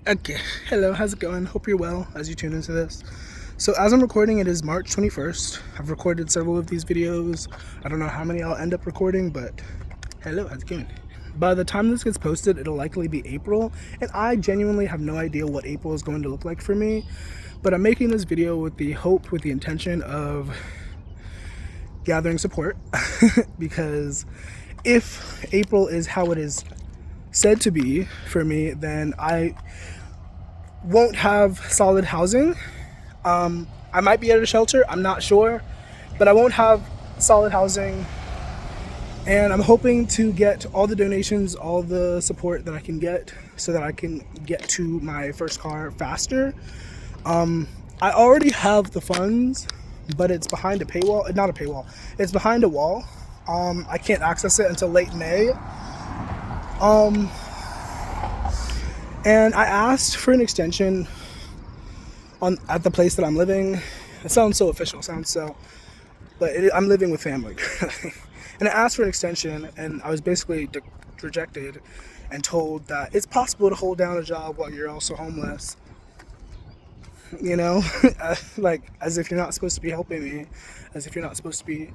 Okay, hello, how's it going? Hope you're well as you tune into this. So as I'm recording, it is March 21st. I've recorded several of these videos. I don't know how many I'll end up recording, but hello, how's it going? By the time this gets posted, it'll likely be April, and I genuinely have no idea what April is going to look like for me, but I'm making this video with the hope, with the intention of gathering support, because if April is how it is said to be for me, then I won't have solid housing. I might be at a shelter, I'm not sure, but I won't have solid housing. And I'm hoping to get all the donations, all the support that I can get so that I can get to my first car faster. I already have the funds, but it's behind a paywall, not a paywall, it's behind a wall. I can't access it until late May. And I asked for an extension at the place that I'm living. It sounds so official, but I'm living with family. And I asked for an extension, and I was basically rejected and told that it's possible to hold down a job while you're also homeless. You know, like as if you're not supposed to be helping me, as if you're not supposed to be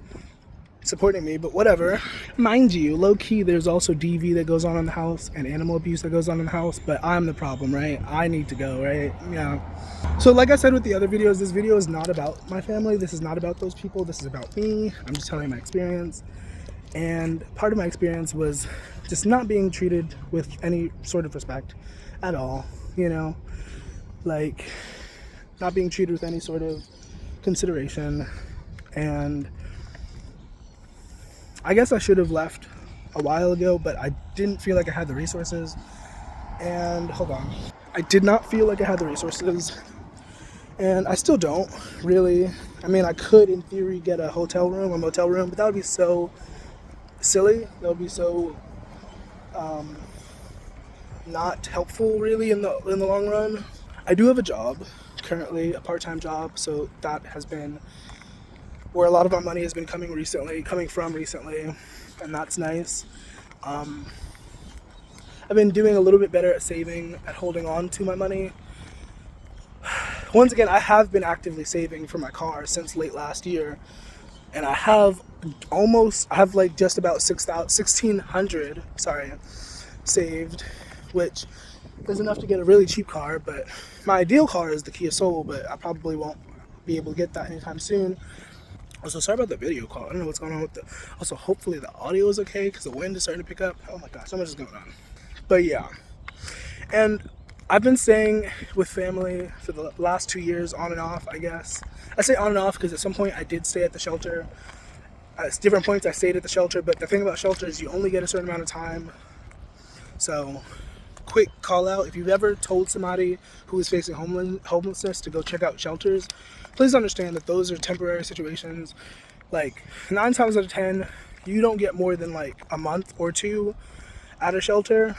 supporting me, but whatever. Mind you, low-key, there's also DV that goes on in the house and animal abuse that goes on in the house, but I'm the problem, right? I need to go, right? Yeah. So like I said with the other videos, this video is not about my family. This is not about those people. This is about me. I'm just telling my experience. And part of my experience was just not being treated with any sort of respect at all, you know? Like, not being treated with any sort of consideration. And I guess I should have left a while ago, but I didn't feel like I had the resources. And hold on. I did not feel like I had the resources. And I still don't, really. I mean, I could, in theory, get a hotel room or motel room, but that would be so silly. That would be so not helpful, really, in the long run. I do have a job, currently, a part-time job, so that has been where a lot of my money has been coming from recently, and that's nice. I've been doing a little bit better at saving, at holding on to my money. Once again, I have been actively saving for my car since late last year, and I have like just about 1,600, saved, which is enough to get a really cheap car, but my ideal car is the Kia Soul, but I probably won't be able to get that anytime soon. Also, sorry about the video call. I don't know what's going on with the... Also, hopefully the audio is okay because the wind is starting to pick up. Oh my gosh, so much is going on. But yeah. And I've been staying with family for the last 2 years, on and off, I guess. I say on and off because at some point I did stay at the shelter. At different points I stayed at the shelter, but the thing about shelter is you only get a certain amount of time. So, quick call out, if you've ever told somebody who is facing homelessness to go check out shelters, please understand that those are temporary situations. Like 9 times out of 10, you don't get more than like a month or two at a shelter.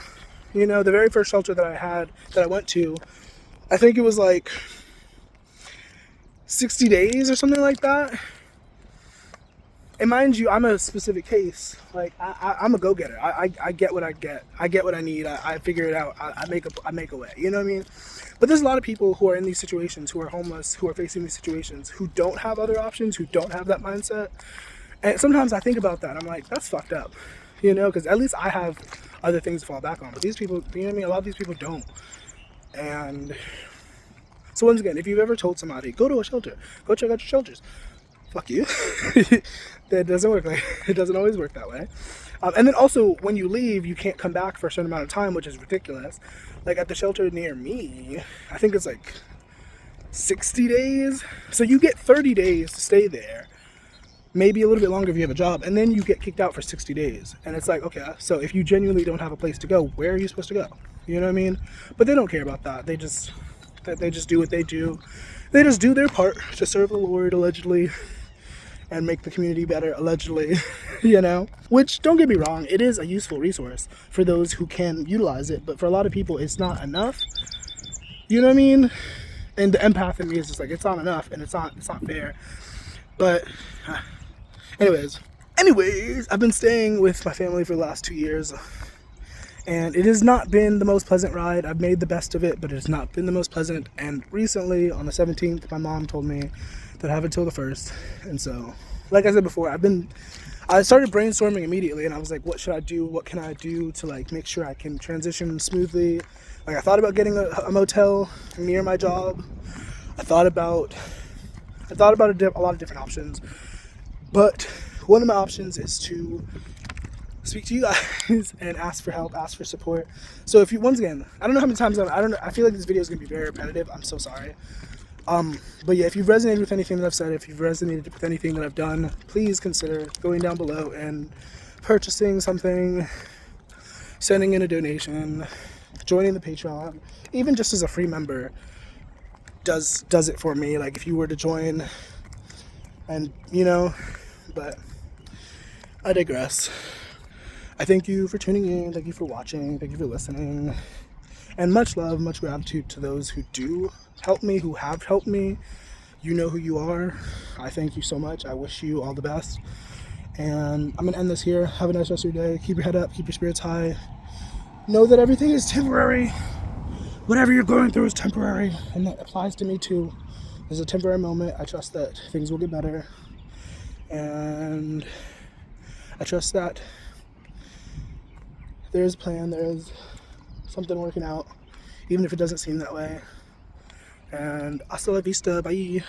You know, the very first shelter that I went to, I think it was like 60 days or something like that. And mind you, I'm a specific case. Like I'm a go-getter. I get what I get. I get what I need. I figure it out. I make a way. You know what I mean? But there's a lot of people who are in these situations, who are homeless, who are facing these situations, who don't have other options, who don't have that mindset. And sometimes I think about that. I'm like, that's fucked up. You know, because at least I have other things to fall back on. But these people, you know what I mean? A lot of these people don't. And so once again, if you've ever told somebody, go to a shelter, go check out your shelters, fuck you. That doesn't work. It doesn't always work that way. And then also, when you leave, you can't come back for a certain amount of time, which is ridiculous. Like at the shelter near me, I think it's like 60 days. So you get 30 days to stay there, maybe a little bit longer if you have a job, and then you get kicked out for 60 days. And it's like, okay, so if you genuinely don't have a place to go, where are you supposed to go? You know what I mean? But they don't care about that. They just do what they do. They just do their part to serve the Lord, allegedly, and make the community better, allegedly, you know? Which, don't get me wrong, it is a useful resource for those who can utilize it, but for a lot of people, it's not enough. You know what I mean? And the empath in me is just like, it's not enough, and it's not fair. But, anyways, I've been staying with my family for the last 2 years, And it has not been the most pleasant ride. I've made the best of it, but it has not been the most pleasant. And recently, on the 17th, my mom told me that I have until the 1st. And so, like I said before, I started brainstorming immediately, and I was like, what should I do? What can I do to like make sure I can transition smoothly? Like, I thought about getting a motel near my job. I thought about a lot of different options. But one of my options is to speak to you guys and ask for help, ask for support. So if you, once again, I don't know how many times I feel like this video is gonna be very repetitive. I'm so sorry. But yeah, if you've resonated with anything that I've said, if you've resonated with anything that I've done, please consider going down below and purchasing something, sending in a donation, joining the Patreon, even just as a free member does it for me. Like if you were to join, and but I digress. I thank you for tuning in, thank you for watching, thank you for listening, and much love, much gratitude to those who do help me, who have helped me. You know who you are. I thank you so much. I wish you all the best. And I'm going to end this here. Have a nice rest of your day. Keep your head up, keep your spirits high. Know that everything is temporary. Whatever you're going through is temporary, and that applies to me too. This is a temporary moment. I trust that things will get better, and I trust that there's a plan, there's something working out, even if it doesn't seem that way. And hasta la vista, bye.